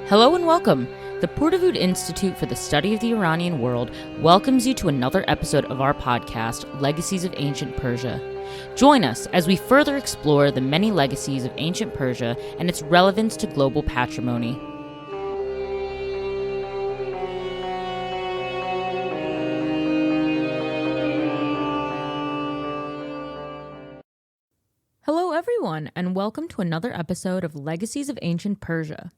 Hello and welcome. The Purdue Institute for the Study of the Iranian World welcomes you to another episode of our podcast, Legacies of Ancient Persia. Join us as we further explore the many legacies of ancient Persia and its relevance to global patrimony. Hello everyone, and welcome to another episode of Legacies of Ancient Persia.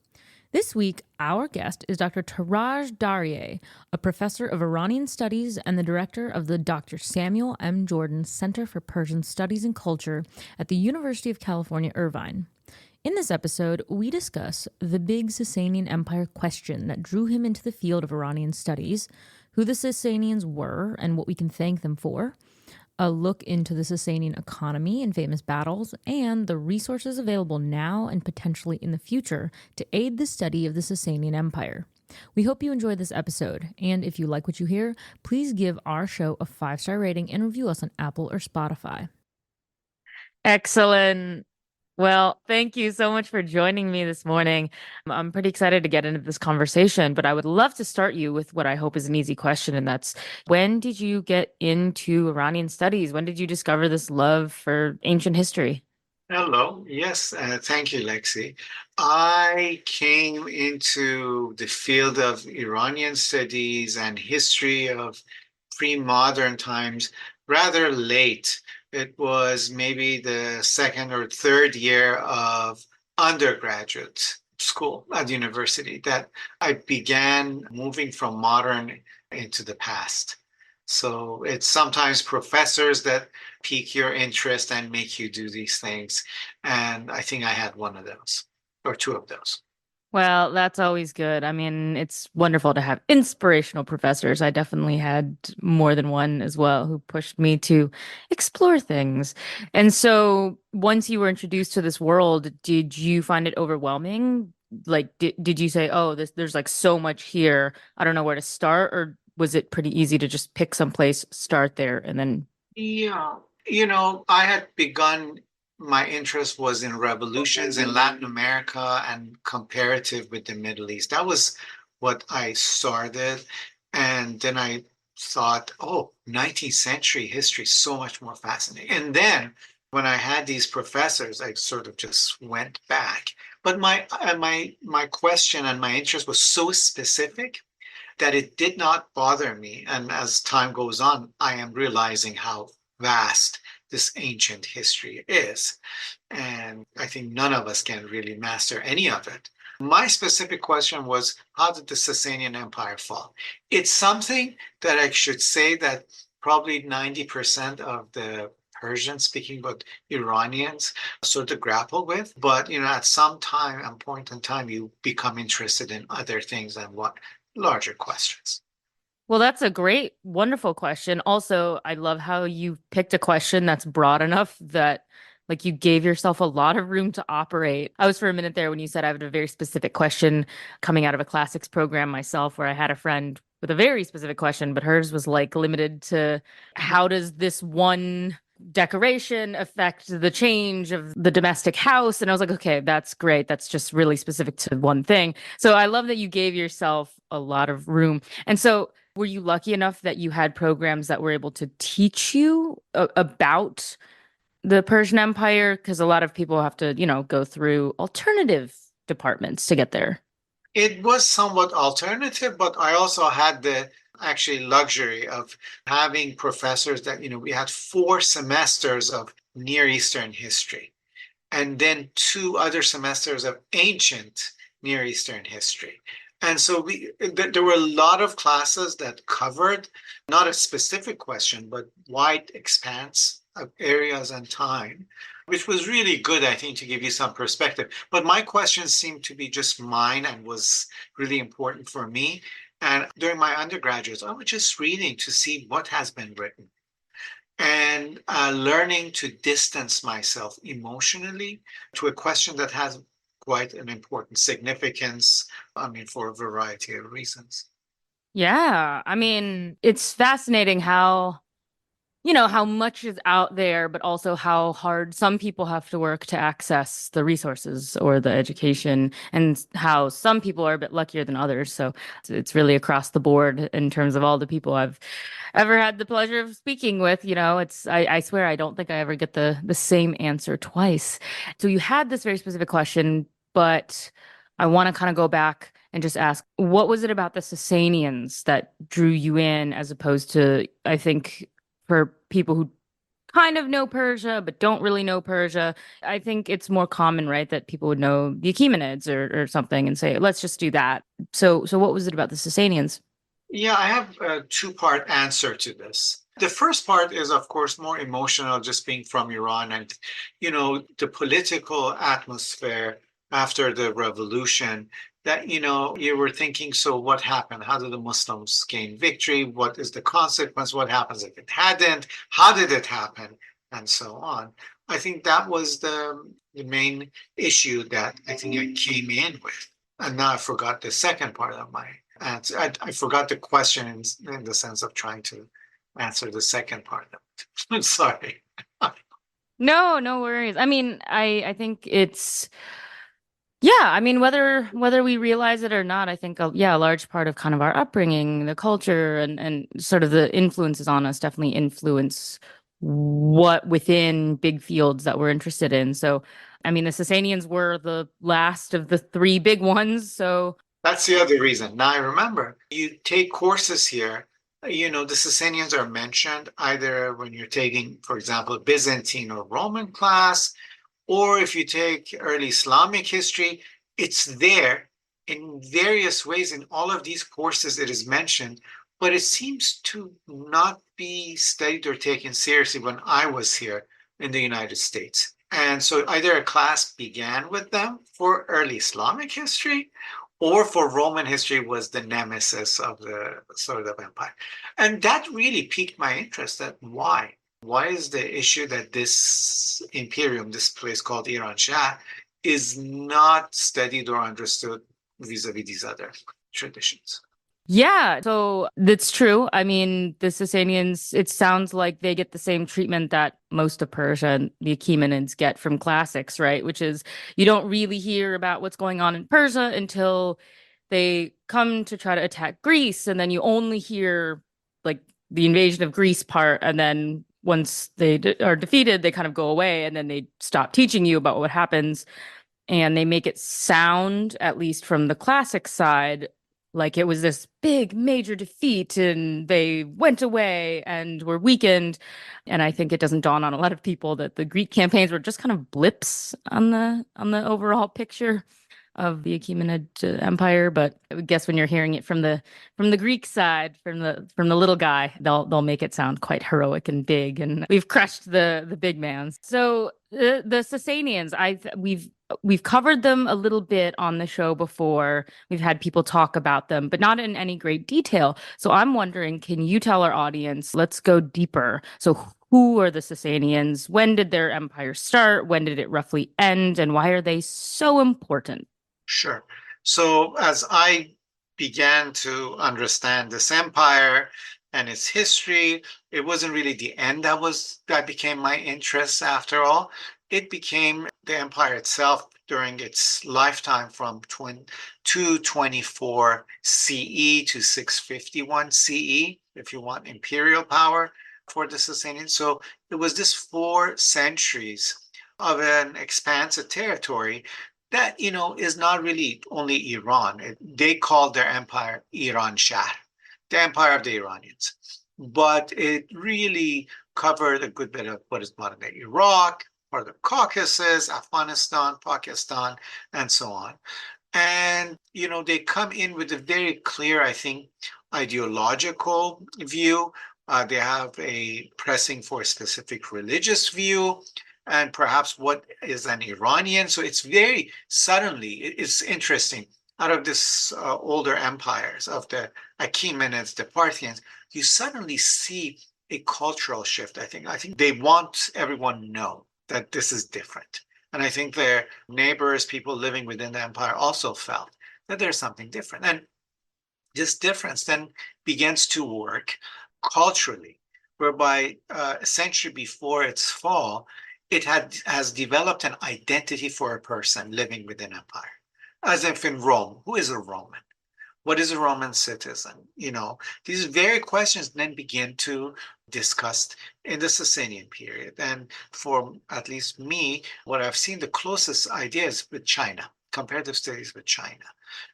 This week, our guest is Dr. Touraj Daryaee, a professor of Iranian Studies and the director of the Dr. Samuel M. Jordan Center for Persian Studies and Culture at the University of California, Irvine. In this episode, we discuss the big Sasanian Empire question that drew him into the field of Iranian studies, who the Sasanians were and what we can thank them for, a look into the Sasanian economy and famous battles, and the resources available now and potentially in the future to aid the study of the Sasanian Empire. We hope you enjoy this episode, and if you like what you hear, please give our show a 5-star rating and review us on Apple or Spotify. Excellent. Well, thank you so much for joining me this morning. I'm pretty excited to get into this conversation, but I would love to start you with what I hope is an easy question, and that's, when did you get into Iranian studies? When did you discover this love for ancient history? Hello. Yes, thank you, Lexie. I came into the field of Iranian studies and history of pre-modern times rather late. It was maybe the second or third year of undergraduate school at university that I began moving from modern into the past. So it's sometimes professors that pique your interest and make you do these things. And I think I had one of those or two of those. Well, that's always good. I mean, it's wonderful to have inspirational professors. I definitely had more than one as well who pushed me to explore things. And so once you were introduced to this world, did you find it overwhelming? Like, did you say, oh, there's like so much here, I don't know where to start? Or was it pretty easy to just pick some place, start there, and then Yeah. I had begun, my interest was in revolutions in Latin America and comparative with the Middle East. That was what I started. And then I thought, oh, 19th century history is so much more fascinating. And then when I had these professors, I sort of just went back. But my question and my interest was so specific that it did not bother me. And as time goes on, I am realizing how vast this ancient history is. And I think none of us can really master any of it. My specific question was, how did the Sasanian Empire fall? It's something that I should say that probably 90% of the Persian speaking but Iranians sort of grapple with. But at some time and point in time, you become interested in other things and what larger questions. Well, that's a great, wonderful question. Also, I love how you picked a question that's broad enough that like you gave yourself a lot of room to operate. I was for a minute there when you said I have a very specific question coming out of a classics program myself, where I had a friend with a very specific question, but hers was like limited to how does this one decoration affect the change of the domestic house? And I was like, okay, that's great. That's just really specific to one thing. So I love that you gave yourself a lot of room. And so were you lucky enough that you had programs that were able to teach you about the Persian Empire? Because a lot of people have to, go through alternative departments to get there. It was somewhat alternative, but I also had the actually luxury of having professors that, we had 4 semesters of Near Eastern history and then 2 other semesters of ancient Near Eastern history. And so there were a lot of classes that covered not a specific question, but wide expanse of areas and time, which was really good, I think, to give you some perspective. But my questions seemed to be just mine and was really important for me. And during my undergraduates, I was just reading to see what has been written and learning to distance myself emotionally to a question that has quite an important significance, for a variety of reasons. Yeah. I mean, it's fascinating how how much is out there, but also how hard some people have to work to access the resources or the education, and how some people are a bit luckier than others. So it's really across the board in terms of all the people I've ever had the pleasure of speaking with. I swear I don't think I ever get the same answer twice. So you had this very specific question, but I want to kind of go back and just ask, what was it about the Sasanians that drew you in, as opposed to, I think, for people who kind of know Persia but don't really know Persia, I think it's more common, right, that people would know the Achaemenids or something and say, let's just do that. So what was it about the Sasanians? Yeah, I have a two-part answer to this. The first part is, of course, more emotional, just being from Iran and, the political atmosphere after the revolution that, you were thinking, so what happened? How did the Muslims gain victory? What is the consequence? What happens if it hadn't? How did it happen? And so on. I think that was the main issue that I think I came in with. And now I forgot the second part of my answer. I forgot the question in the sense of trying to answer the second part of it. I'm sorry. No, no worries. I mean, I think it's yeah, I mean, whether we realize it or not, I think yeah, a large part of kind of our upbringing, the culture, and sort of the influences on us definitely influence what within big fields that we're interested in. So, I mean, the Sasanians were the last of the three big ones. So, That's the other reason. Now I remember you take courses here. The Sasanians are mentioned either when you're taking, for example, Byzantine or Roman class, or if you take early Islamic history, it's there in various ways. In all of these courses, it is mentioned, but it seems to not be studied or taken seriously when I was here in the United States. And so either a class began with them for early Islamic history, or for Roman history was the nemesis of the sort of empire. And that really piqued my interest. That why? Why is the issue that this imperium, this place called Iran Shah, is not studied or understood vis-a-vis these other traditions? yeah, so that's true. I mean, the Sasanians, it sounds like they get the same treatment that most of Persia and the Achaemenids get from classics, right? Which is you don't really hear about what's going on in Persia until they come to try to attack Greece, and then you only hear like the invasion of Greece part, and then once they are defeated, they kind of go away, and then they stop teaching you about what happens, and they make it sound, at least from the classic side, like it was this big major defeat and they went away and were weakened. And I think it doesn't dawn on a lot of people that the Greek campaigns were just kind of blips on the overall picture of the Achaemenid Empire. But I guess when you're hearing it from the Greek side, from the little guy, they'll make it sound quite heroic and big. And we've crushed the big man. So the Sasanians, we've covered them a little bit on the show before. We've had people talk about them, but not in any great detail. So I'm wondering, can you tell our audience, let's go deeper. So who are the Sasanians? When did their empire start? When did it roughly end? And why are they so important? Sure. So as I began to understand this empire and its history, it wasn't really the end that became my interest after all. It became the empire itself during its lifetime from 224 CE to 651 CE, if you want imperial power for the Sasanians. So it was this 4 centuries of an expansive territory that is not really only Iran. They called their empire Iran Shah, the empire of the Iranians. But it really covered a good bit of what is modern day Iraq, part of the Caucasus, Afghanistan, Pakistan, and so on. And they come in with a very clear, I think, ideological view. They have a pressing for a specific religious view and perhaps what is an Iranian. So it's very suddenly, it's interesting. Out of this older empires of the Achaemenids, the Parthians, you suddenly see a cultural shift. I think they want everyone to know that this is different. And I think their neighbors, people living within the empire, also felt that there's something different. And this difference then begins to work culturally. whereby a century before its fall, has developed an identity for a person living within empire. As if in Rome, who is a Roman? What is a Roman citizen? These very questions then begin to discussed in the Sasanian period. And for at least me, what I've seen the closest idea is with China, comparative studies with China.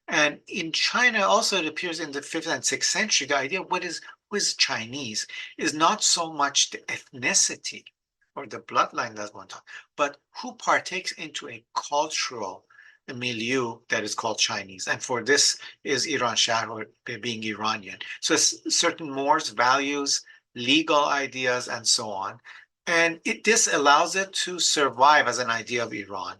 And in China, also, it appears in the 5th and 6th century, the idea of who is Chinese is not so much the ethnicity or the bloodline that one talks, but who partakes into a cultural milieu that is called Chinese. And for this is Iran Shah, or being Iranian. So certain mores, values, legal ideas, and so on. And this allows it to survive as an idea of Iran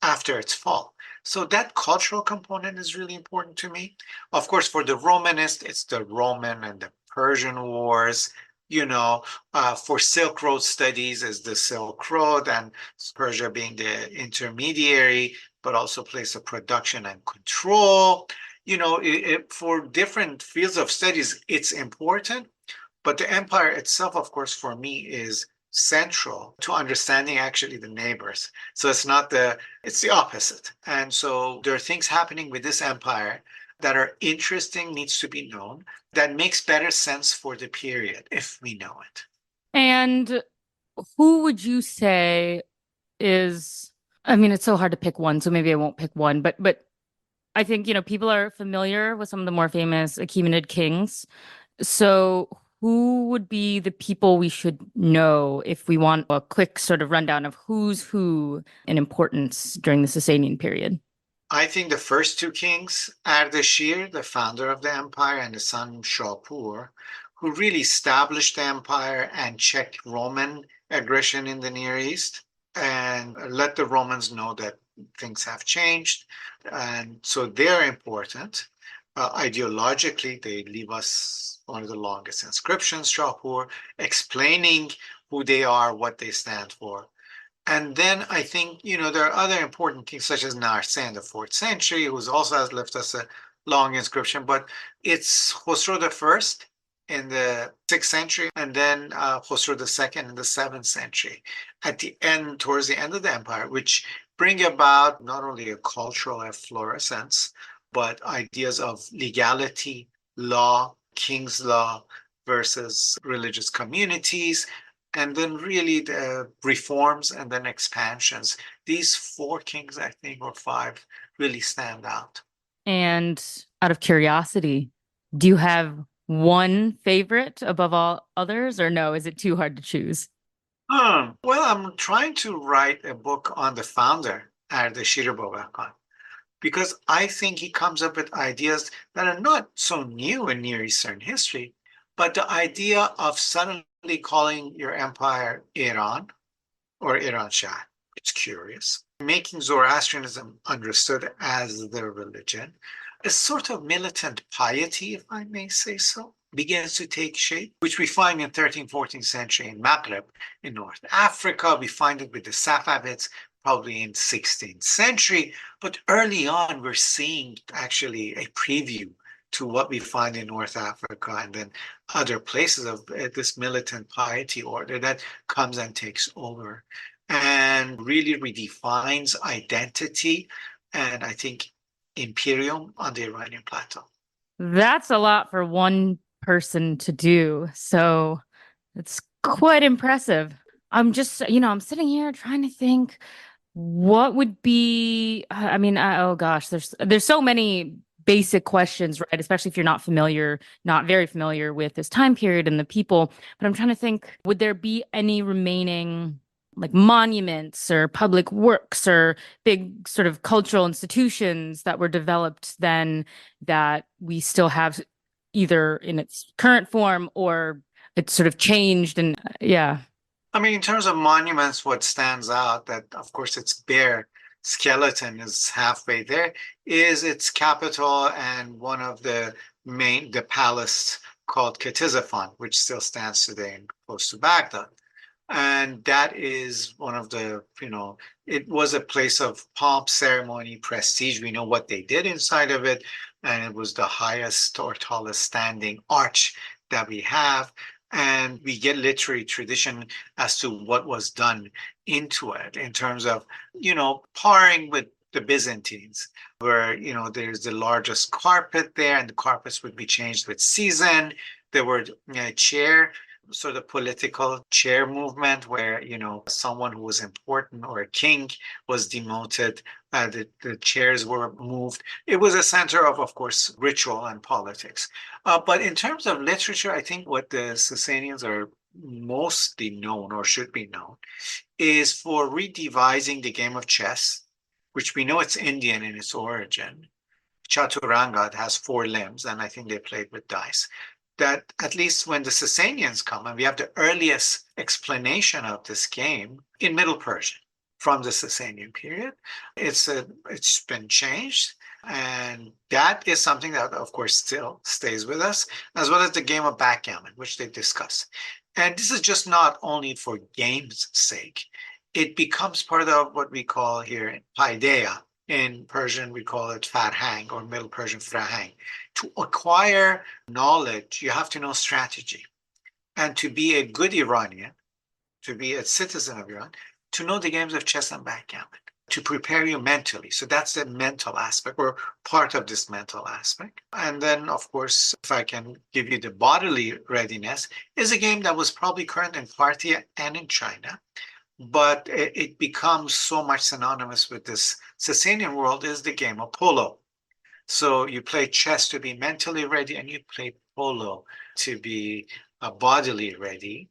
after its fall. So that cultural component is really important to me. Of course, for the Romanist, it's the Roman and the Persian Wars. For Silk Road studies is the Silk Road, and Persia being the intermediary, but also place of production and control. For different fields of studies, it's important. But the empire itself, of course, for me is central to understanding actually the neighbors. So it's the opposite. And so there are things happening with this empire that are interesting, needs to be known, that makes better sense for the period if we know it. And who would you say is, it's so hard to pick one, so maybe I won't pick one, but I think, people are familiar with some of the more famous Achaemenid kings. So who would be the people we should know if we want a quick sort of rundown of who's who in importance during the Sasanian period? I think the first two kings, Ardashir, the founder of the empire, and his son Shapur, who really established the empire and checked Roman aggression in the Near East and let the Romans know that things have changed. And so they're important. Ideologically, they leave us one of the longest inscriptions, Shapur, explaining who they are, what they stand for. And then I think, there are other important kings such as Narsen in the 4th century, who also has left us a long inscription, but it's Khosrow I in the 6th century, and then Khosrow II in the 7th century, towards the end of the empire, which bring about not only a cultural efflorescence, but ideas of legality, law, king's law versus religious communities, and then really the reforms and then expansions. These 4 kings, I think, or 5, really stand out. And out of curiosity, do you have one favorite above all others, or no? Is it too hard to choose? Well, I'm trying to write a book on the founder, Ardashir Babakan, because I think he comes up with ideas that are not so new in Near Eastern history, but the idea of suddenly calling your empire Iran or Iran Shah. It's curious. Making Zoroastrianism understood as their religion, a sort of militant piety, if I may say so, begins to take shape, which we find in 13th, 14th century in Maghreb, in North Africa. We find it with the Safavids, probably in 16th century. But early on, we're seeing actually a preview to what we find in North Africa and then other places of this militant piety order that comes and takes over and really redefines identity and I think imperium on the Iranian plateau. That's a lot for one person to do. So it's quite impressive. I'm just, I'm sitting here trying to think what would be, oh gosh, there's so many basic questions, right? Especially if you're not very familiar with this time period and the people. But I'm trying to think, would there be any remaining like monuments or public works or big sort of cultural institutions that were developed then that we still have either in its current form or it's sort of changed and yeah. I mean, in terms of monuments, what stands out that, of course, its bare skeleton is halfway there is its capital and one of the palace called Ctesiphon, which still stands today close to Baghdad. And that is one of the, it was a place of pomp, ceremony, prestige. We know what they did inside of it. And it was the highest or tallest standing arch that we have. And we get literary tradition as to what was done into it in terms of, parring with the Byzantines, where, there's the largest carpet there, and the carpets would be changed with season. There were chair, sort of political chair movement where, someone who was important or a king was demoted. The chairs were moved. It was a center of course, ritual and politics. But in terms of literature, I think what the Sasanians are mostly known or should be known is for redevising the game of chess, which we know it's Indian in its origin. Chaturanga has 4 limbs, and I think they played with dice. That at least when the Sasanians come, and we have the earliest explanation of this game in Middle Persian from the Sasanian period, it's been changed. And that is something that, of course, still stays with us, as well as the game of backgammon, which they discuss. And this is just not only for game's sake. It becomes part of what we call here paideia. In Persian, we call it farhang, or Middle Persian frahang. To acquire knowledge, you have to know strategy. And to be a good Iranian, to be a citizen of Iran, to know the games of chess and backgammon, to prepare you mentally. So that's the mental aspect, or part of this mental aspect. And then, of course, if I can give you the bodily readiness, is a game that was probably current in Parthia and in China, but it becomes so much synonymous with this Sasanian world, is the game of polo. So you play chess to be mentally ready, and you play polo to be bodily ready.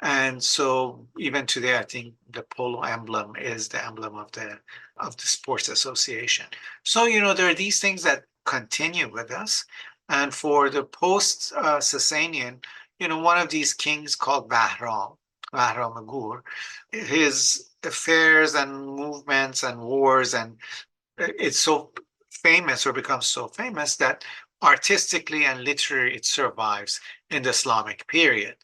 And so even today, I think the polo emblem is the emblem of the sports association. So, there are these things that continue with us. And for the post-Sasanian, one of these kings called Bahram Magur, his affairs and movements and wars, and it's so famous, or becomes so famous, that artistically and literally it survives in the Islamic period.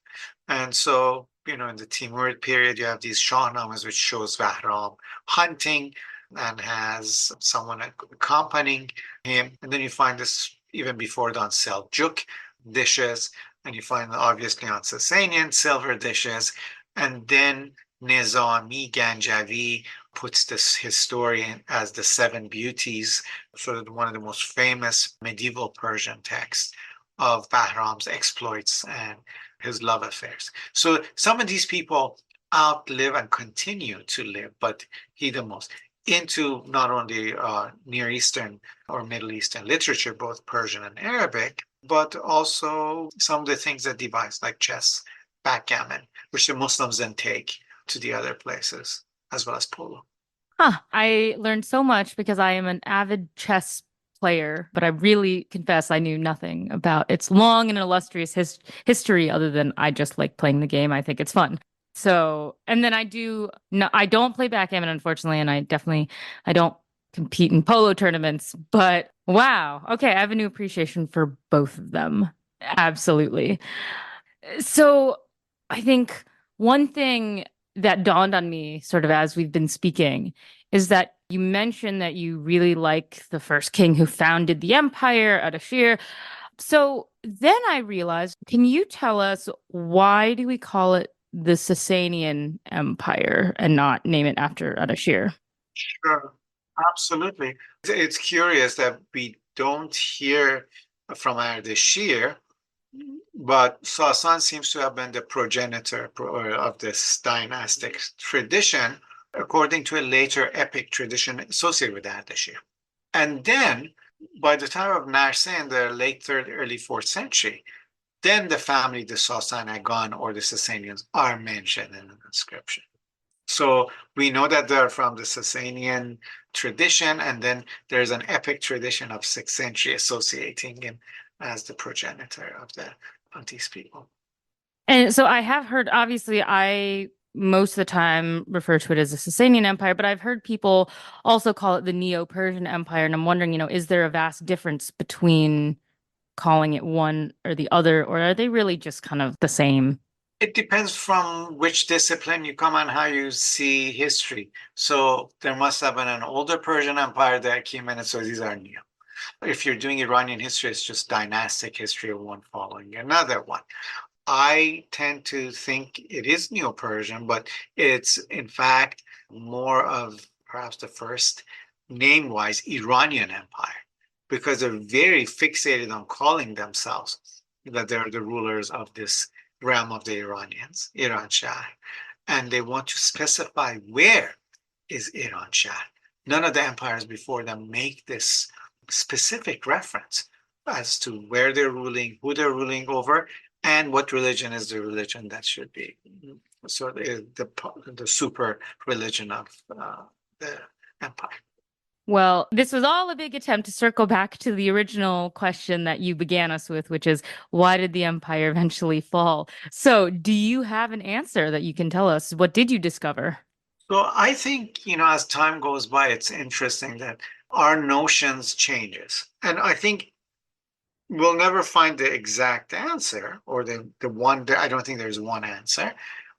And so, in the Timurid period, you have these Shahnamas, which shows Bahram hunting and has someone accompanying him. And then you find this even before on Seljuk dishes, and you find obviously on Sasanian silver dishes. And then Nizami Ganjavi puts this historian as the 7 beauties, sort of one of the most famous medieval Persian texts of Bahram's exploits and his love affairs. So some of these people outlive and continue to live, but he the most, into not only Near Eastern or Middle Eastern literature, both Persian and Arabic, but also some of the things that devise, like chess, backgammon, which the Muslims then take to the other places, as well as polo. I learned so much because I am an avid chess player, but I really confess I knew nothing about its long and illustrious history other than I just like playing the game. I think it's fun. So, and then I don't play backgammon, unfortunately, and I don't compete in polo tournaments, but wow. Okay, I have a new appreciation for both of them. Absolutely. So I think one thing that dawned on me sort of as we've been speaking is that you mentioned that you really like the first king who founded the empire, Ardashir. So then I realized, can you tell us, why do we call it the Sasanian Empire and not name it after Ardashir? Sure, absolutely. It's curious that we don't hear from Ardashir, but Sasan seems to have been the progenitor of this dynastic tradition, according to a later epic tradition associated with Ardashir. And then, by the time of Narseh in the late 3rd, early 4th century, then the family, the Sasanagan or the Sasanians, are mentioned in the inscription. So we know that they're from the Sasanian tradition, and then there's an epic tradition of 6th century associating him as the progenitor of these people. And so I have heard, obviously, I most of the time refer to it as the Sasanian Empire, but I've heard people also call it the Neo-Persian Empire. And I'm wondering, is there a vast difference between calling it one or the other, or are they really just kind of the same? It depends from which discipline you come and how you see history. So there must have been an older Persian Empire that came in, and so these are new. If you're doing Iranian history, it's just dynastic history of one following another one. I tend to think it is Neo-Persian, but it's in fact more of perhaps the first name-wise Iranian Empire, because they're very fixated on calling themselves that they're the rulers of this realm of the Iranians, Iran Shah, and they want to specify where is Iran Shah. None of the empires before them make this specific reference as to where they're ruling, who they're ruling over, and what religion is the religion that should be. So the super religion of the empire. Well, this was all a big attempt to circle back to the original question that you began us with, which is why did the empire eventually fall? So, do you have an answer that you can tell us? What did you discover? So I think, as time goes by, it's interesting that our notions changes. And I think we'll never find the exact answer or the one, I don't think there's one answer.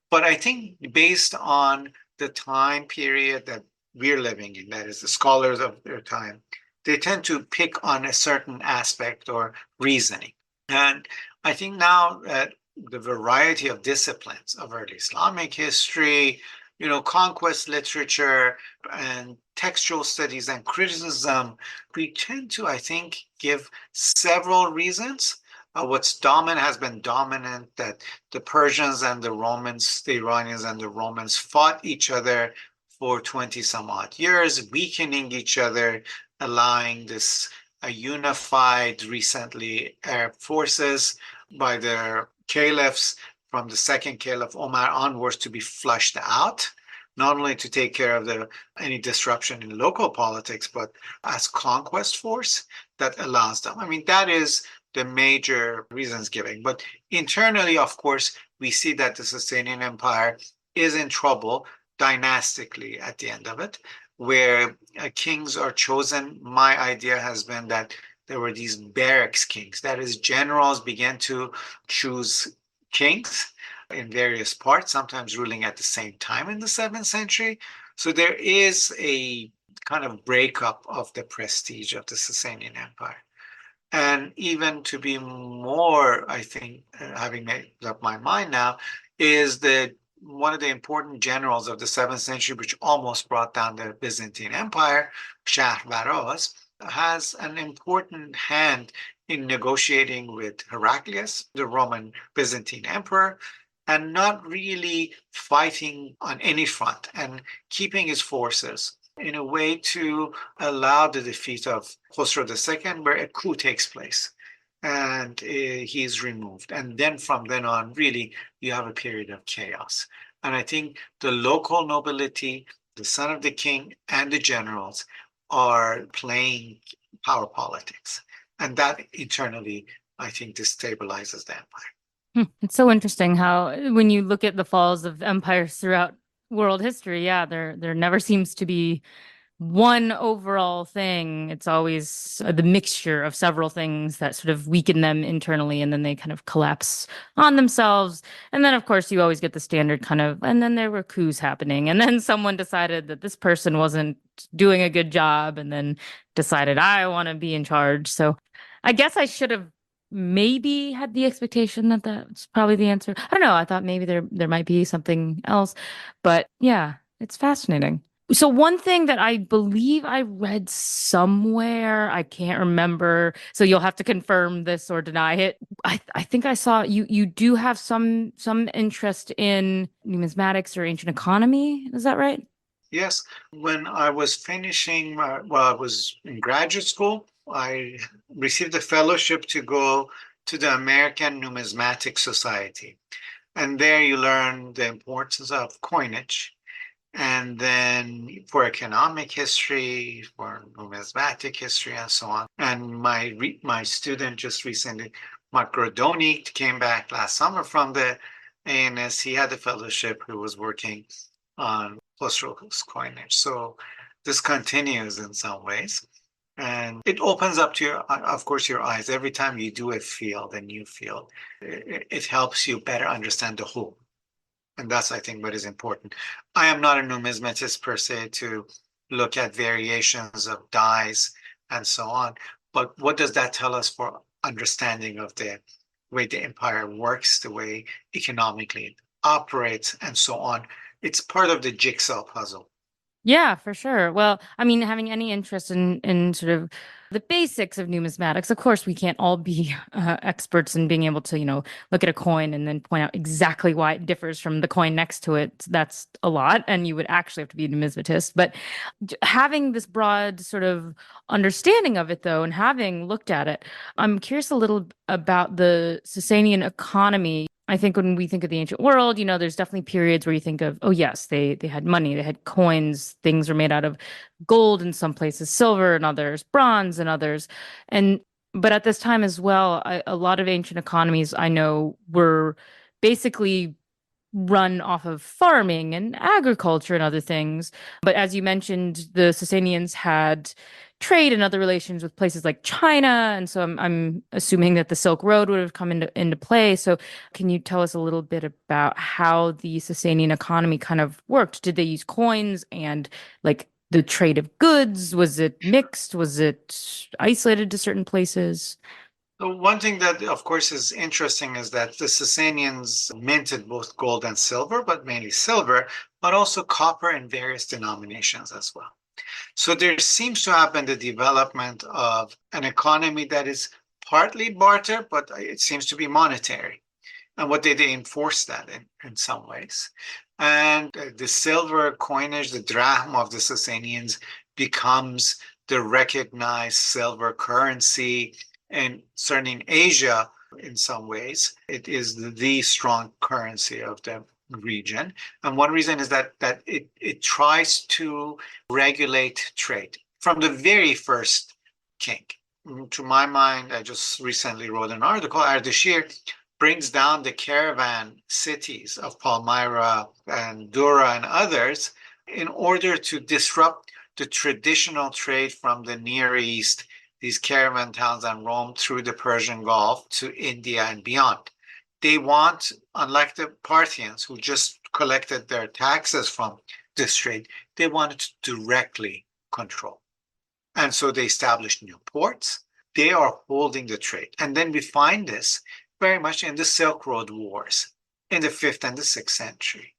But I think based on the time period that we're living in, that is the scholars of their time, they tend to pick on a certain aspect or reasoning. And I think now that the variety of disciplines of early Islamic history, conquest literature and textual studies and criticism, we tend to, I think, give several reasons. What's dominant has been dominant, that the Persians and the Romans, the Iranians and the Romans fought each other for 20 some odd years, weakening each other, allowing this unified recently Arab forces by their caliphs from the second caliph Omar onwards to be flushed out, not only to take care of any disruption in local politics, but as conquest force that allows them. I mean, that is the major reasons given. But internally, of course, we see that the Sasanian Empire is in trouble dynastically at the end of it, where kings are chosen. My idea has been that there were these barracks kings, that is, generals began to choose kings in various parts, sometimes ruling at the same time in the 7th century. So there is a kind of breakup of the prestige of the Sasanian Empire. And even to be more, I think, having made up my mind now, is that one of the important generals of the 7th century, which almost brought down the Byzantine Empire, Shahrbaraz, has an important hand in negotiating with Heraclius, the Roman Byzantine emperor, and not really fighting on any front and keeping his forces in a way to allow the defeat of Khosrow II, where a coup takes place and he's removed. And then from then on, really, you have a period of chaos. And I think the local nobility, the son of the king, and the generals are playing power politics. And that internally, I think, destabilizes the empire. It's so interesting how when you look at the falls of empires throughout world history, yeah, there never seems to be one overall thing. It's always the mixture of several things that sort of weaken them internally and then they kind of collapse on themselves. And then, of course, you always get the standard kind of, and then there were coups happening. And then someone decided that this person wasn't doing a good job and then decided, I want to be in charge. So I guess I should have maybe had the expectation that that's probably the answer. I don't know. I thought maybe there might be something else. But yeah, it's fascinating. So one thing that I believe I read somewhere, I can't remember, so you'll have to confirm this or deny it. I think I saw you do have some interest in numismatics or ancient economy. Is that right? Yes, when I was finishing, I was in graduate school, I received a fellowship to go to the American Numismatic Society. And there you learn the importance of coinage. And then for economic history, for numismatic history, and so on. And my student just recently, Mark Grodoni, came back last summer from the ANS. He had a fellowship who was working on Khosrow's coinage. So this continues in some ways. And it opens up to of course, your eyes. Every time you do a new field, it helps you better understand the whole. And that's, I think, what is important. I am not a numismatist per se to look at variations of dyes and so on. But what does that tell us for understanding of the way the empire works, the way economically it operates, and so on. It's part of the jigsaw puzzle. Yeah, for sure. Well, I mean, having any interest in sort of the basics of numismatics, of course, we can't all be experts in being able to, look at a coin and then point out exactly why it differs from the coin next to it. That's a lot, and you would actually have to be a numismatist. But having this broad sort of understanding of it, though, and having looked at it, I'm curious a little about the Sasanian economy. I think when we think of the ancient world, there's definitely periods where you think of, oh yes, they had money, they had coins, things were made out of gold in some places, silver in others, bronze in others. And but at this time as well, a lot of ancient economies I know were basically run off of farming and agriculture and other things. But as you mentioned, the Sasanians had trade and other relations with places like China, and so I'm assuming that the Silk Road would have come into play. So can you tell us a little bit about how the Sasanian economy kind of worked? Did they use coins and like the trade of goods? Was it mixed? Was it isolated to certain places? So one thing that, of course, is interesting is that the Sasanians minted both gold and silver, but mainly silver, but also copper in various denominations as well. So there seems to have been the development of an economy that is partly barter, but it seems to be monetary. And what they enforce that in some ways. And the silver coinage, the drachm of the Sasanians, becomes the recognized silver currency. And certainly in Asia, in some ways, it is the strong currency of the region. And one reason is that it tries to regulate trade from the very first king. To my mind, I just recently wrote an article, Ardashir brings down the caravan cities of Palmyra and Dura and others in order to disrupt the traditional trade from the Near East, these caravan towns and Rome through the Persian Gulf to India and beyond. They want, unlike the Parthians who just collected their taxes from this trade, they wanted to directly control. And so they established new ports. They are holding the trade. And then we find this very much in the Silk Road Wars in the 5th and the 6th century,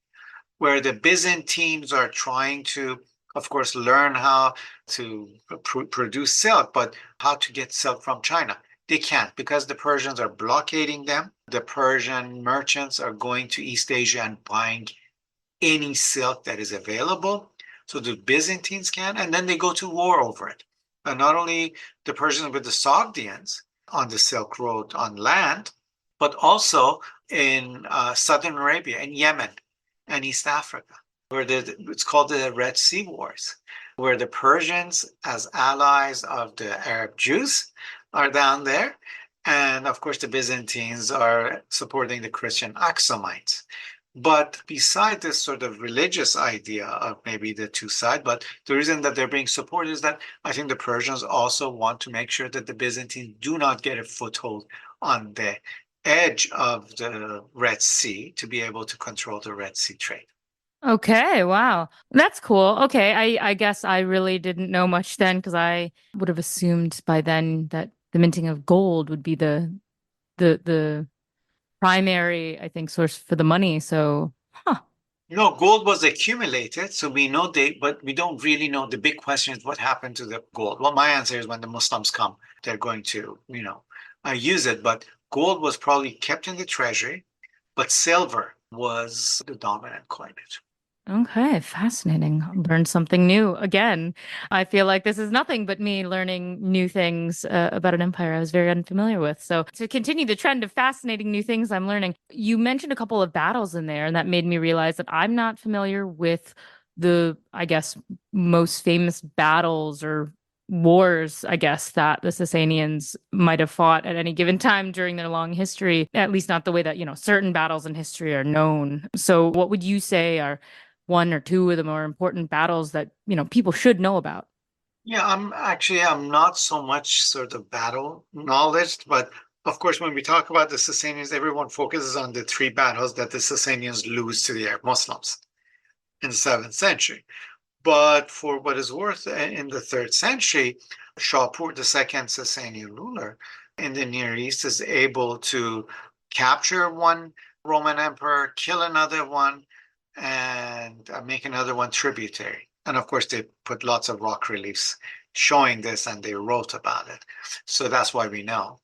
where the Byzantines are trying to, of course, learn how to produce silk, but how to get silk from China. They can't because the Persians are blockading them. The Persian merchants are going to East Asia and buying any silk that is available. So the Byzantines can, and then they go to war over it. And not only the Persians with the Sogdians on the Silk Road on land, but also in southern Arabia, in Yemen and East Africa, where it's called the Red Sea Wars, where the Persians, as allies of the Arab Jews, are down there. And of course, the Byzantines are supporting the Christian Aksamites. But beside this sort of religious idea of maybe the two sides, but the reason that they're being supported is that I think the Persians also want to make sure that the Byzantines do not get a foothold on the edge of the Red Sea to be able to control the Red Sea trade. Okay, wow. That's cool. Okay, I guess I really didn't know much then because I would have assumed by then that the minting of gold would be the primary, I think, source for the money. So, huh. No, gold was accumulated, so we know but we don't really know. The big question is what happened to the gold. Well, my answer is when the Muslims come, they're going to, use it. But gold was probably kept in the treasury, but silver was the dominant coinage. Okay, fascinating. Learned something new again. I feel like this is nothing but me learning new things about an empire I was very unfamiliar with. So, to continue the trend of fascinating new things I'm learning, you mentioned a couple of battles in there, and that made me realize that I'm not familiar with I guess, most famous battles or wars, I guess, that the Sasanians might have fought at any given time during their long history, at least not the way that, certain battles in history are known. So, what would you say are one or two of the more important battles that, people should know about? Yeah, I'm not so much sort of battle knowledge, but of course, when we talk about the Sasanians, everyone focuses on the three battles that the Sasanians lose to the Arab Muslims in the 7th century. But for what is worth, in the third century, Shapur, the second Sasanian ruler in the Near East, is able to capture one Roman emperor, kill another one, and make another one tributary. And of course, they put lots of rock reliefs showing this, and they wrote about it. So that's why we know.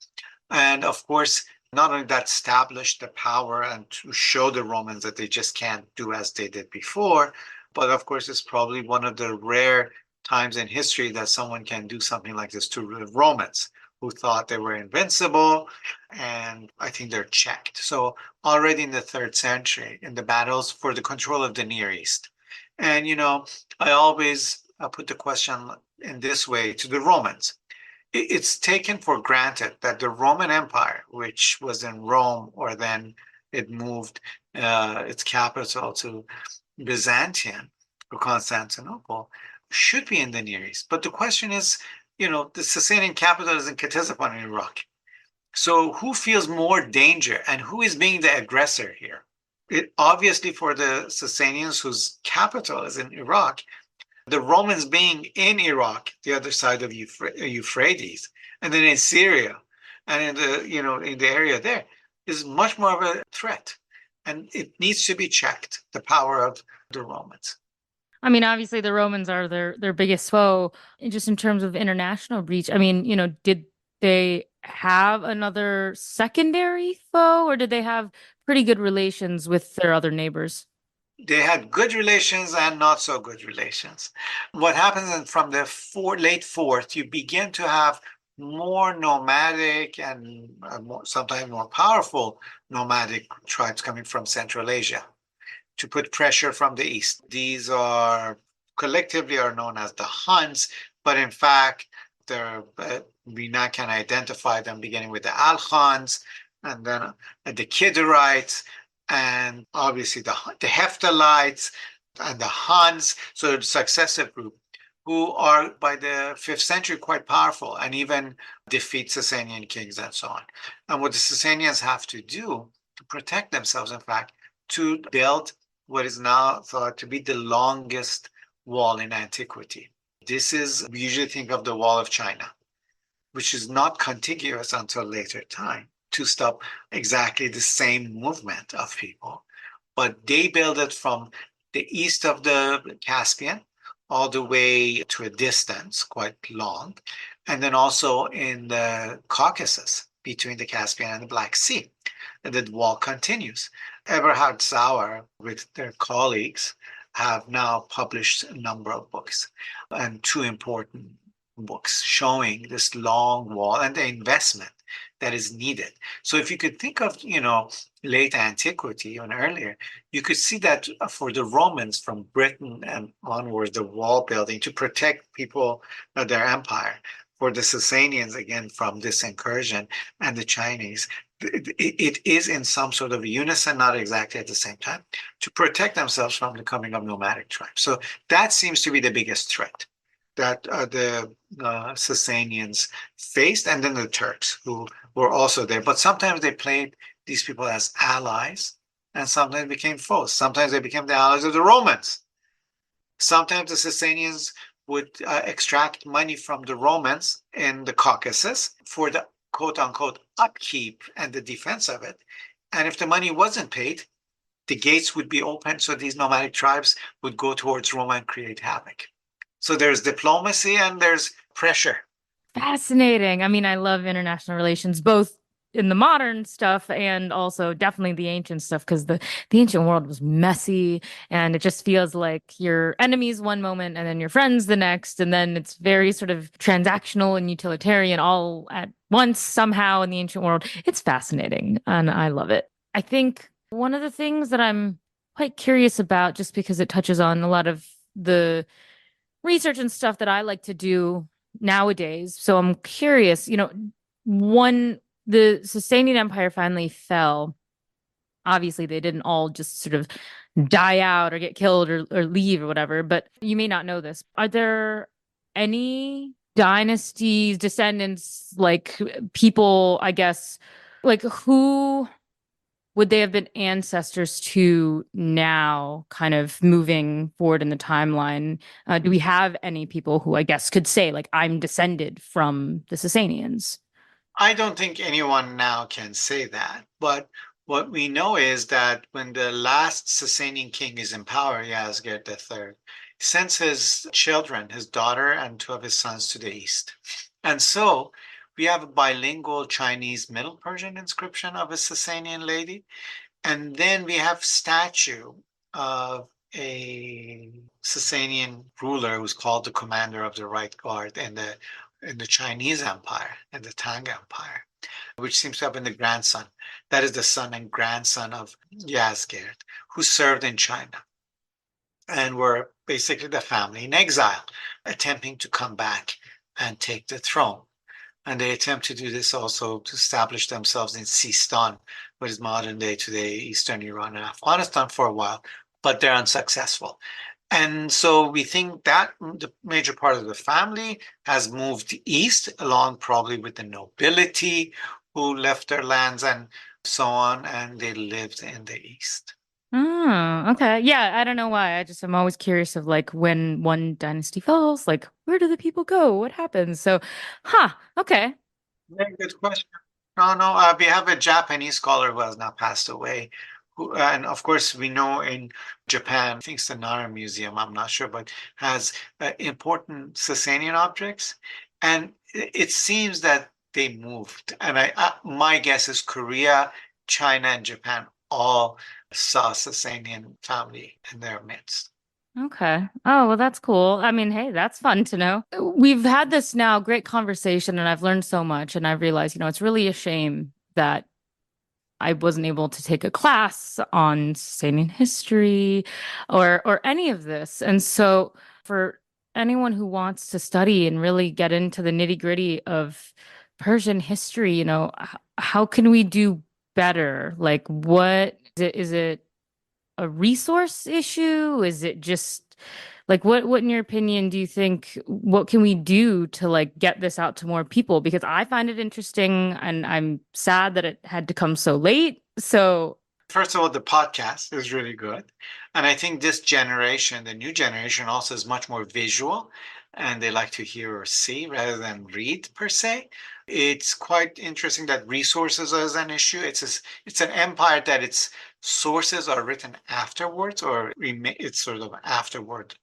And of course, not only that established the power and to show the Romans that they just can't do as they did before, but of course, it's probably one of the rare times in history that someone can do something like this to the Romans, who thought they were invincible. And I think they're checked. So already in the third century, in the battles for the control of the Near East. And, I always put the question in this way to the Romans. It's taken for granted that the Roman Empire, which was in Rome, or then it moved its capital to Byzantium or Constantinople, should be in the Near East. But the question is, the Sasanian capital is in Ctesiphon in Iraq. So who feels more danger and who is being the aggressor here? It obviously for the Sasanians whose capital is in Iraq, the Romans being in Iraq, the other side of Euphrates, and then in Syria, and in the area there, is much more of a threat, and it needs to be checked. The power of the Romans. I mean, obviously the Romans are their biggest foe. And just in terms of international reach. I mean, did they have another secondary foe, or did they have pretty good relations with their other neighbors? They had good relations and not so good relations. What happens from the late fourth, you begin to have more nomadic and sometimes more powerful nomadic tribes coming from Central Asia to put pressure from the east. These are collectively are known as the Huns, but in fact, we now can identify them beginning with the Al-Khans, and then the Kidarites, and obviously the Hephthalites and the Huns. So the successive group who are by the 5th century quite powerful and even defeat Sasanian kings and so on. And what the Sasanians have to do to protect themselves, in fact, to build what is now thought to be the longest wall in antiquity. This is, we usually think of the Wall of China, which is not contiguous until later time to stop exactly the same movement of people. But they built it from the east of the Caspian all the way to a distance, quite long, and then also in the Caucasus between the Caspian and the Black Sea. And the wall continues. Eberhard Sauer, with their colleagues, have now published a number of books, and two important books showing this long wall and the investment that is needed. So if you could think of, late antiquity, even earlier, you could see that for the Romans from Britain and onwards, the wall building to protect people, their empire. For the Sasanians, again, from this incursion, and the Chinese, it is in some sort of unison, not exactly at the same time, to protect themselves from the coming of nomadic tribes. So that seems to be the biggest threat that the Sasanians faced, and then the Turks, who were also there. But sometimes they played these people as allies, and sometimes became foes. Sometimes they became the allies of the Romans. Sometimes the Sasanians would extract money from the Romans in the Caucasus for the quote unquote upkeep and the defense of it. And if the money wasn't paid, the gates would be open, so these nomadic tribes would go towards Rome and create havoc. So there's diplomacy and there's pressure. Fascinating. I mean, I love international relations, both in the modern stuff and also definitely the ancient stuff, because the ancient world was messy and it just feels like your enemies one moment and then your friends the next. And then it's very sort of transactional and utilitarian all at once somehow in the ancient world. It's fascinating and I love it. I think one of the things that I'm quite curious about, just because it touches on a lot of the research and stuff that I like to do nowadays. So I'm curious, when the Sasanian Empire finally fell, obviously they didn't all just sort of die out or get killed or leave or whatever, but you may not know this. Are there any dynasties, descendants, like people, I guess, like who would they have been ancestors to now, kind of moving forward in the timeline? Do we have any people who I guess could say, like, I'm descended from the Sasanians? I don't think anyone now can say that, but what we know is that when the last Sasanian king is in power, Yazgerd III, sends his children, his daughter and two of his sons to the east. And so we have a bilingual Chinese Middle Persian inscription of a Sasanian lady. And then we have statue of a Sasanian ruler who's called the commander of the right guard in the Chinese Empire, in the Tang Empire, which seems to have been the grandson. That is the son and grandson of Yazgerd, who served in China and were basically the family in exile, attempting to come back and take the throne. And they attempt to do this also to establish themselves in Sistan, what is modern day today Eastern Iran and Afghanistan for a while, but they're unsuccessful. And so we think that the major part of the family has moved east, along probably with the nobility who left their lands and so on, and they lived in the east. Oh, okay. Yeah, I don't know why. I'm always curious of like when one dynasty falls, like where do the people go? What happens? So, huh, okay. Very good question. No, no, we have a Japanese scholar who has now passed away. And of course, we know in Japan, I think it's the Nara Museum, I'm not sure, but has important Sasanian objects. And it seems that they moved. And my guess is Korea, China, and Japan all saw Sasanian family in their midst. Okay. Oh, well, that's cool. I mean, hey, that's fun to know. We've had this now great conversation and I've learned so much. And I've realized, it's really a shame that I wasn't able to take a class on Sasanian history or any of this. And so for anyone who wants to study and really get into the nitty-gritty of Persian history, how can we do better? Like, what is it a resource issue? Is it just like what in your opinion do you think what can we do to like get this out to more people? Because I find it interesting and I'm sad that it had to come so late. So First of all, the podcast is really good. And I think this generation, the new generation, also is much more visual and they like to hear or see rather than read per se. It's quite interesting that resources is an issue. It's an empire that its sources are written afterwards or it's sort of afterward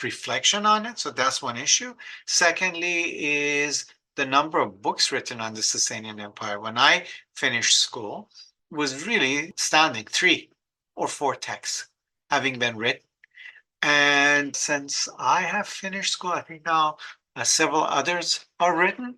reflection on it. So that's one issue. Secondly, is the number of books written on the Sasanian Empire. When I finished school, was really standing, 3 or 4 texts having been written. And since I have finished school, I think now several others are written.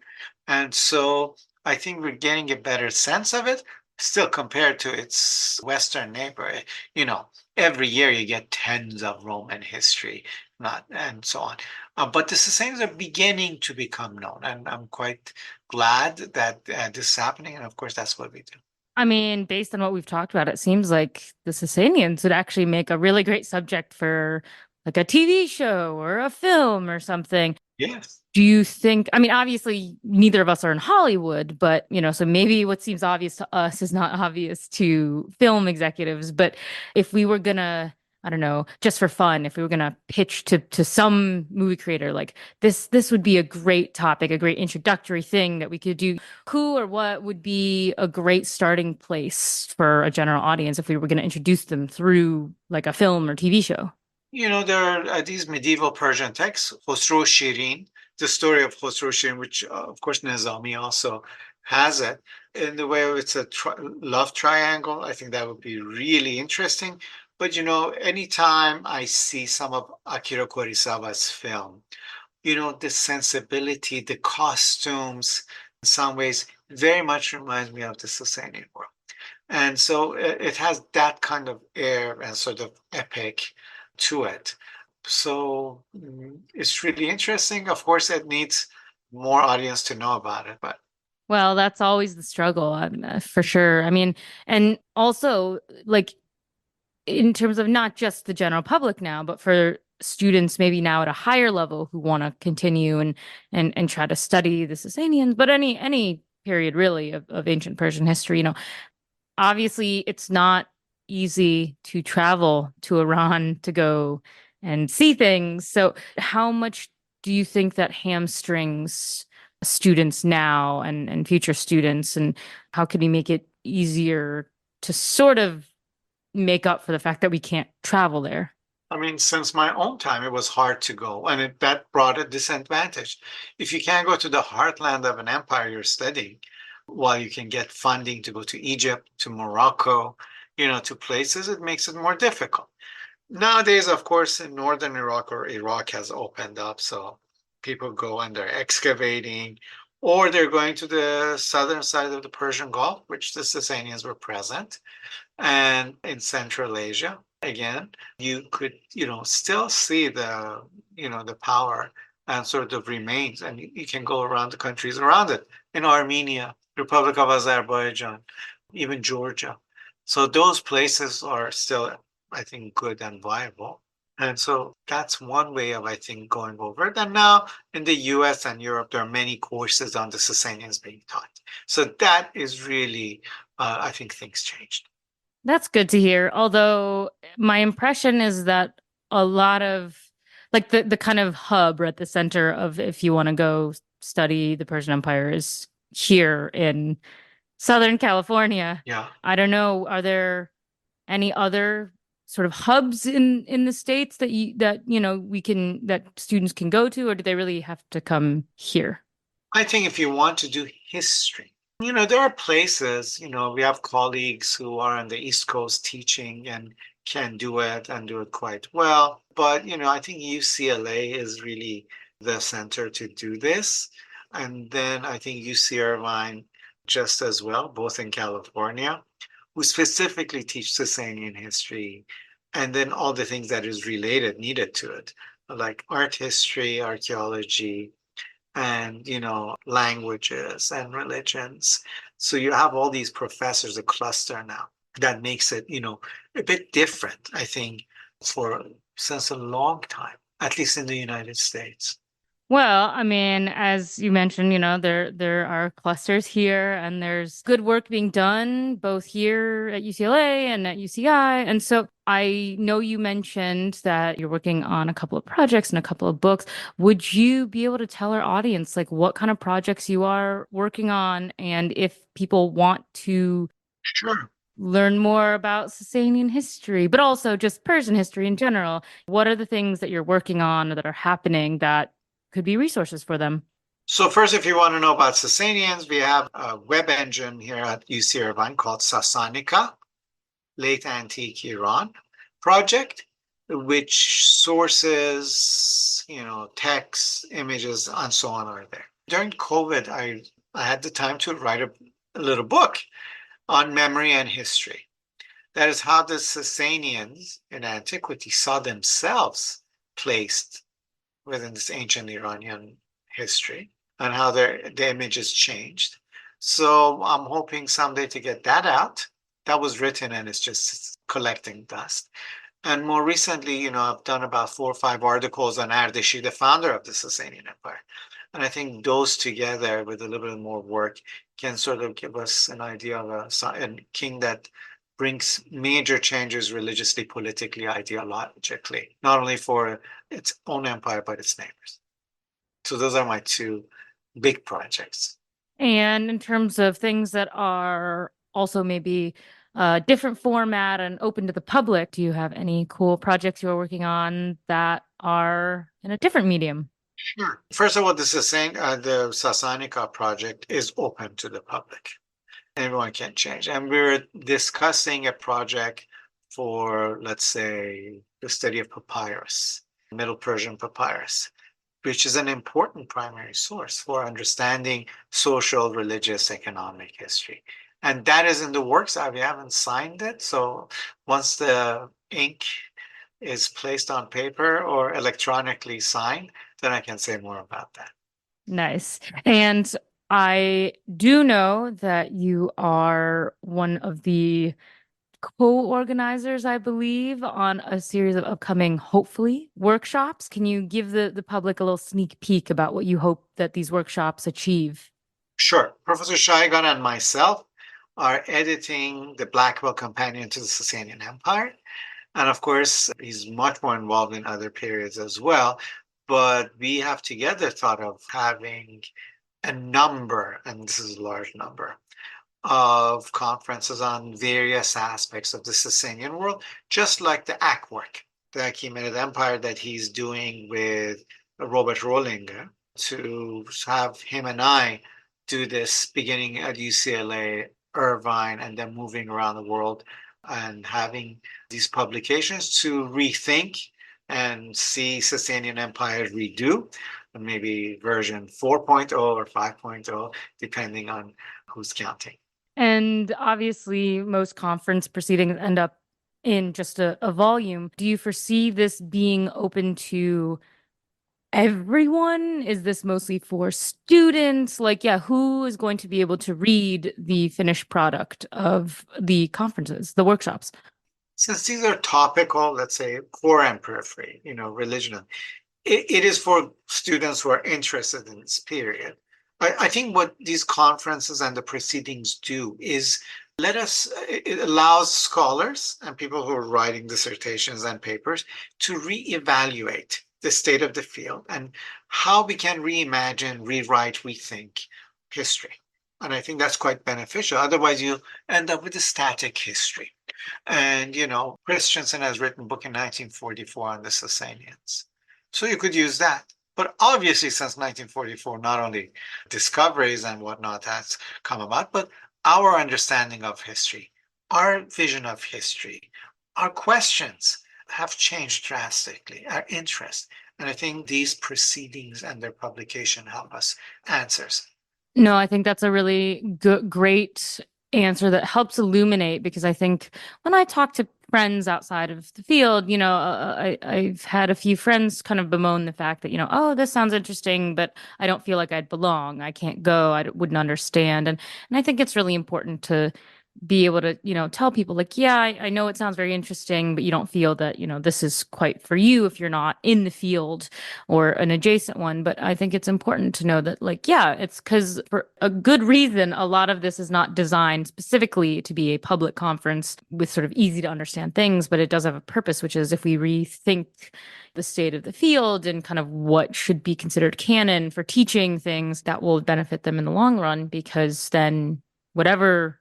And so I think we're getting a better sense of it, still compared to its Western neighbor. You know, every year you get tens of Roman history, not and so on. But the Sasanians are beginning to become known, and I'm quite glad that this is happening. And of course, that's what we do. I mean, based on what we've talked about, it seems like the Sasanians would actually make a really great subject for like a TV show or a film or something. Yes. Do you think, I mean, obviously neither of us are in Hollywood, but so maybe what seems obvious to us is not obvious to film executives. But if we were gonna, I don't know, just for fun, if we were gonna pitch to some movie creator, like this would be a great topic, a great introductory thing that we could do. Who or what would be a great starting place for a general audience if we were gonna introduce them through like a film or TV show? There are these medieval Persian texts, Khosrow Shirin, the story of Khosrow Shirin, which of course Nizami also has it. In the way it's a love triangle, I think that would be really interesting. But anytime I see some of Akira Kurosawa's film, the sensibility, the costumes, in some ways, very much reminds me of the Sasanian world. And so it has that kind of air and sort of epic to it. So it's really interesting. Of course, it needs more audience to know about it, but Well, that's always the struggle, for sure. I mean, and also like in terms of not just the general public now, but for students maybe now at a higher level who want to continue and try to study the Sasanians, but any period really of ancient Persian history, obviously it's not easy to travel to Iran to go and see things. So how much do you think that hamstrings students now and future students, and how can we make it easier to sort of make up for the fact that we can't travel there? I mean, since my own time, it was hard to go, and that brought a disadvantage. If you can't go to the heartland of an empire you're studying, while you can get funding to go to Egypt, to Morocco, to places, it makes it more difficult. Nowadays, of course, in northern Iraq or Iraq has opened up, so people go and they're excavating, or they're going to the southern side of the Persian Gulf, which the Sasanians were present, and in Central Asia. Again, you could, still see the power and sort of remains, and you can go around the countries around it, in Armenia, Republic of Azerbaijan, even Georgia. So those places are still, I think, good and viable. And so that's one way of, I think, going over it. And now in the US and Europe, there are many courses on the Sasanians being taught. So that is really, I think things changed. That's good to hear. Although my impression is that a lot of like the kind of hub or at the center of if you want to go study the Persian Empire is here in Southern California. Yeah. I don't know, are there any other sort of hubs in the States that that students can go to, or do they really have to come here? I think if you want to do history, there are places, we have colleagues who are on the East Coast teaching and can do it and do it quite well. But, I think UCLA is really the center to do this. And then I think UC Irvine just as well, both in California, who specifically teach Sasanian history and then all the things that is related, needed to it, like art history, archaeology, and languages and religions. So you have all these professors, a cluster now that makes it a bit different, I think, for since a long time, at least in the United States. Well, I mean, as you mentioned, there are clusters here and there's good work being done both here at UCLA and at UCI. And so I know you mentioned that you're working on a couple of projects and a couple of books. Would you be able to tell our audience like what kind of projects you are working on and if people want to Sure. learn more about Sasanian history, but also just Persian history in general, what are the things that you're working on or that are happening that could be resources for them? So first, if you want to know about Sasanians, we have a web engine here at UC Irvine called Sasanica, Late Antique Iran Project, which sources, texts, images, and so on are there. During COVID, I had the time to write a little book on memory and history. That is how the Sasanians in antiquity saw themselves placed within this ancient Iranian history and how the images changed. So I'm hoping someday to get that out. That was written and it's just collecting dust. And more recently, I've done about 4 or 5 articles on Ardeshi, the founder of the Sasanian Empire. And I think those together with a little bit more work can sort of give us an idea of a king that brings major changes religiously, politically, ideologically, not only for its own empire, but its neighbors. So those are my 2 big projects. And in terms of things that are also maybe different format and open to the public, do you have any cool projects you are working on that are in a different medium? Sure. First of all, the Sasanica project is open to the public. Everyone can change. And we're discussing a project for, let's say, the study of papyrus, Middle Persian papyrus, which is an important primary source for understanding social, religious, economic history. And that is in the works. We haven't signed it. So once the ink is placed on paper or electronically signed, then I can say more about that. Nice. And I do know that you are one of the co-organizers, I believe, on a series of upcoming, hopefully, workshops. Can you give the public a little sneak peek about what you hope that these workshops achieve? Sure. Professor Shaigan and myself are editing the Blackwell Companion to the Sasanian Empire. And of course, he's much more involved in other periods as well. But we have together thought of having a number, and this is a large number, of conferences on various aspects of the Sasanian world, just like the ACK work, the Achaemenid Empire that he's doing with Robert Rollinger, to have him and I do this beginning at UCLA, Irvine, and then moving around the world and having these publications to rethink and see Sasanian Empire redo, maybe version 4.0 or 5.0, depending on who's counting. And obviously, most conference proceedings end up in just a volume. Do you foresee this being open to everyone? Is this mostly for students? Like, yeah, who is going to be able to read the finished product of the conferences, the workshops? Since these are topical, let's say core and periphery, religion, it is for students who are interested in this period. I think what these conferences and the proceedings do is it allows scholars and people who are writing dissertations and papers to reevaluate the state of the field and how we can reimagine, rewrite, rethink history. And I think that's quite beneficial. Otherwise, you end up with a static history. And, Christensen has written a book in 1944 on the Sasanians. So you could use that. But obviously, since 1944, not only discoveries and whatnot has come about, but our understanding of history, our vision of history, our questions have changed drastically, our interest. And I think these proceedings and their publication help us answers. No, I think that's a really great answer that helps illuminate, because I think when I talk to friends outside of the field, I've had a few friends kind of bemoan the fact that, oh, this sounds interesting, but I don't feel like I'd belong. I can't go. I wouldn't understand. And I think it's really important to be able to, tell people like, yeah, I know it sounds very interesting, but you don't feel that, this is quite for you if you're not in the field or an adjacent one. But I think it's important to know that, like, yeah, it's because for a good reason, a lot of this is not designed specifically to be a public conference with sort of easy to understand things, but it does have a purpose, which is if we rethink the state of the field and kind of what should be considered canon for teaching things, that will benefit them in the long run, because then whatever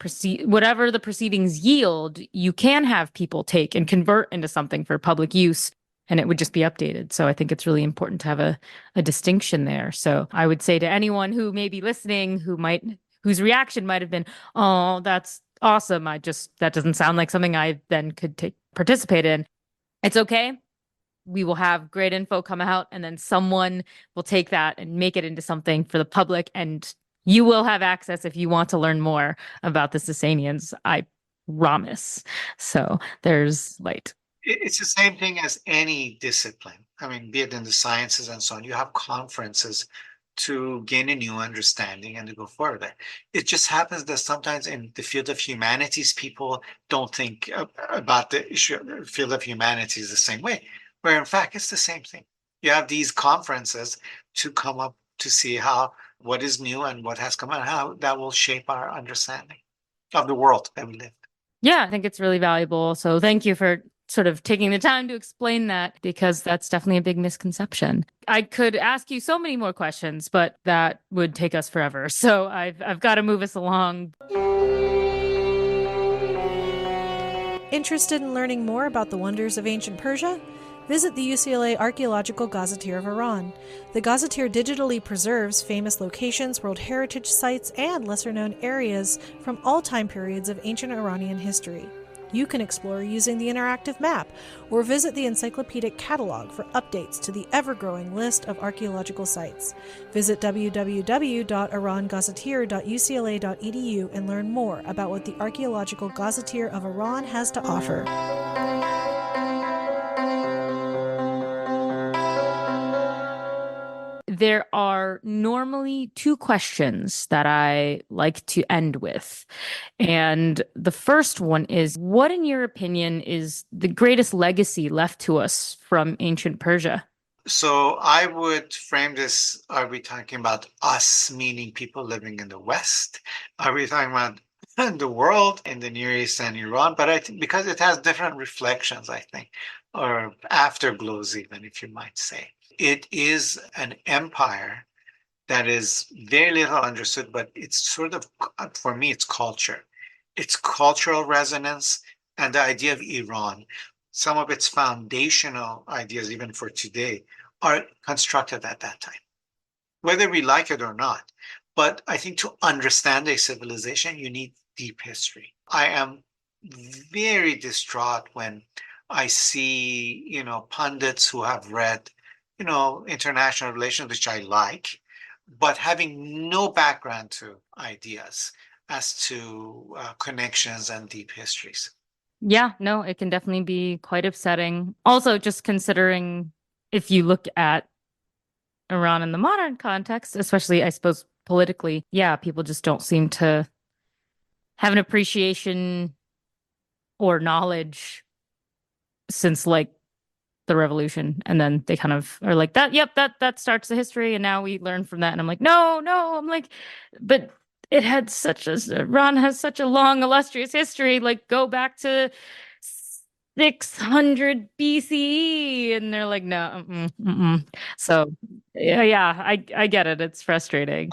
the proceedings yield, you can have people take and convert into something for public use, and it would just be updated. So I think it's really important to have a distinction there. So I would say to anyone who may be listening, whose reaction might have been, oh, that's awesome, that doesn't sound like something I then could participate in. It's okay. We will have great info come out, and then someone will take that and make it into something for the public, and you will have access if you want to learn more about the Sasanians, I promise. So there's light. It's the same thing as any discipline. I mean, be it in the sciences and so on, you have conferences to gain a new understanding and to go further. It just happens that sometimes in the field of humanities, people don't think about the field of humanities the same way, where in fact it's the same thing. You have these conferences to come up to see what is new and what has come out, how that will shape our understanding of the world that we live. Yeah, I think it's really valuable. So thank you for sort of taking the time to explain that, because that's definitely a big misconception. I could ask you so many more questions, but that would take us forever. So I've got to move us along. Interested in learning more about the wonders of ancient Persia? Visit the UCLA Archaeological Gazetteer of Iran. The Gazetteer digitally preserves famous locations, World Heritage sites, and lesser-known areas from all time periods of ancient Iranian history. You can explore using the interactive map, or visit the encyclopedic catalog for updates to the ever-growing list of archaeological sites. Visit www.irangazetteer.ucla.edu and learn more about what the Archaeological Gazetteer of Iran has to offer. There are normally two questions that I like to end with. And the first one is, what, in your opinion, is the greatest legacy left to us from ancient Persia? So I would frame this, are we talking about us, meaning people living in the West? Are we talking about the world in the Near East and Iran, but I think because it has different reflections, I think, or afterglows, even if you might say. It is an empire that is very little understood, but it's sort of, for me, it's culture. It's cultural resonance and the idea of Iran. Some of its foundational ideas, even for today, are constructed at that time, whether we like it or not. But I think to understand a civilization, you need deep history. I am very distraught when I see, pundits who have read, international relations, which I like, but having no background to ideas as to connections and deep histories. Yeah, no, it can definitely be quite upsetting. Also, just considering if you look at Iran in the modern context, especially, I suppose, politically, yeah, people just don't seem to have an appreciation or knowledge since like the revolution. And then they kind of are like that, yep, that starts the history. And now we learn from that. And I'm like, no, I'm like, but Iran has such a long, illustrious history. Like, go back to 600 BCE, and they're like, no. So, yeah, I get it. It's frustrating.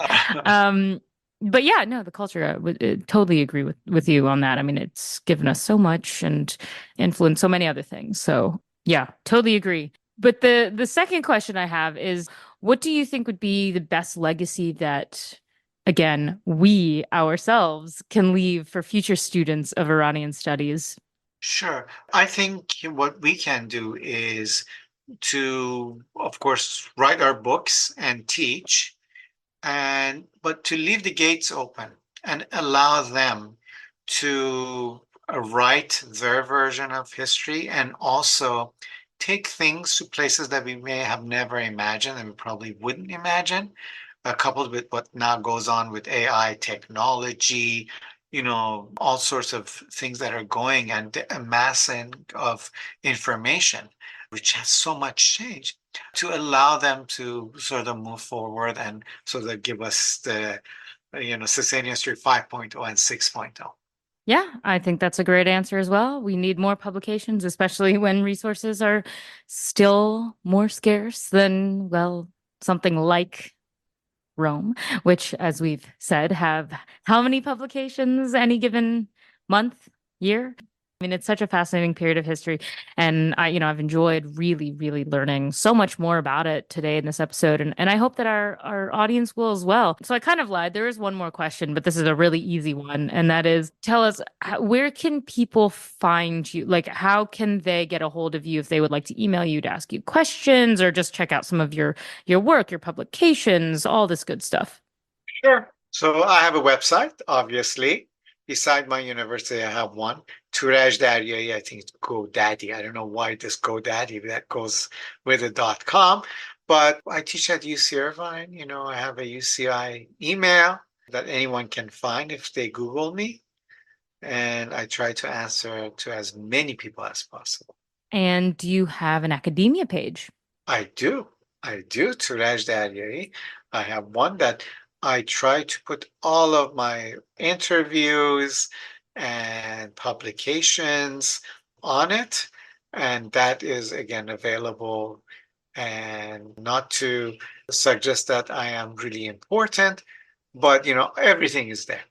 But yeah, no, the culture, I would totally agree with you on that. I mean, it's given us so much and influenced so many other things. So, yeah, totally agree. But the second question I have is, what do you think would be the best legacy that, again, we ourselves can leave for future students of Iranian studies? Sure. I think what we can do is to, of course, write our books and teach, but to leave the gates open and allow them to write their version of history, and also take things to places that we may have never imagined and we probably wouldn't imagine, coupled with what now goes on with AI technology, all sorts of things that are going, and the amassing of information, which has so much change, to allow them to sort of move forward and sort of give us the, Sasanian History 5.0 and 6.0. Yeah, I think that's a great answer as well. We need more publications, especially when resources are still more scarce than, well, something like Rome, which, as we've said, have how many publications any given month, year? I mean, it's such a fascinating period of history. And I've enjoyed really, really learning so much more about it today in this episode. And I hope that our audience will as well. So I kind of lied. There is one more question, but this is a really easy one. And that is, tell us, where can people find you? Like, how can they get a hold of you if they would like to email you to ask you questions, or just check out some of your work, your publications, all this good stuff? Sure. So I have a website, obviously. Beside my university, I have one, Touraj Daryaee. I think it's GoDaddy. I don't know why this GoDaddy, that goes with a .com. But I teach at UC Irvine. I have a UCI email that anyone can find if they Google me. And I try to answer to as many people as possible. And do you have an academia page? I do, Touraj Daryaee. I have one that I try to put all of my interviews and publications on it. And that is, again, available. And not to suggest that I am really important, but, everything is there.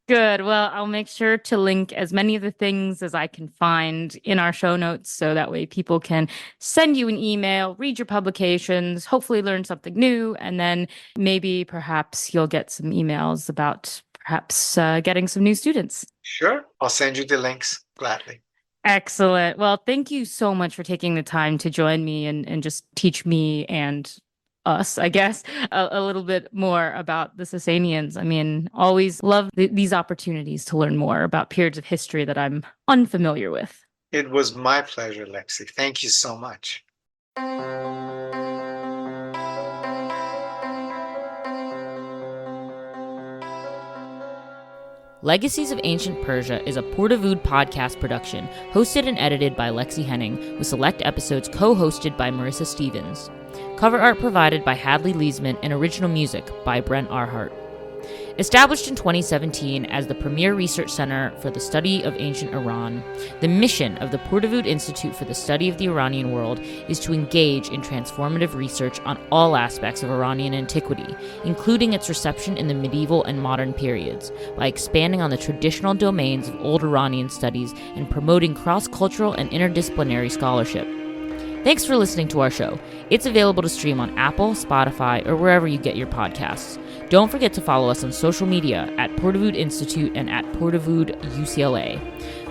Good. Well, I'll make sure to link as many of the things as I can find in our show notes, so that way people can send you an email, read your publications, hopefully learn something new, and then maybe perhaps you'll get some emails about perhaps getting some new students. Sure. I'll send you the links gladly. Excellent. Well, thank you so much for taking the time to join me and just teach me and us, I guess, a little bit more about the Sasanians. I mean, always love these opportunities to learn more about periods of history that I'm unfamiliar with. It was my pleasure, Lexie. Thank you so much. Legacies of Ancient Persia is a Portavood podcast production, hosted and edited by Lexie Henning, with select episodes co-hosted by Marissa Stevens. Cover art provided by Hadley Leesman and original music by Brent Arhart. Established in 2017 as the premier research center for the study of ancient Iran, the mission of the Purdue Institute for the Study of the Iranian World is to engage in transformative research on all aspects of Iranian antiquity, including its reception in the medieval and modern periods, by expanding on the traditional domains of old Iranian studies and promoting cross-cultural and interdisciplinary scholarship. Thanks for listening to our show. It's available to stream on Apple, Spotify, or wherever you get your podcasts. Don't forget to follow us on social media at Purdue Institute and at Purdue UCLA,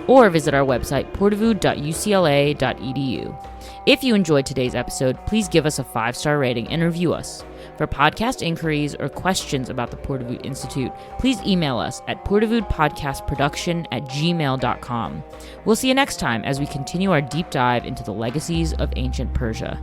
or visit our website, purdue.ucla.edu. If you enjoyed today's episode, please give us a 5-star rating and review us. For podcast inquiries or questions about the Purdue Institute, please email us at purduepodcastproduction@gmail.com. We'll see you next time as we continue our deep dive into the legacies of ancient Persia.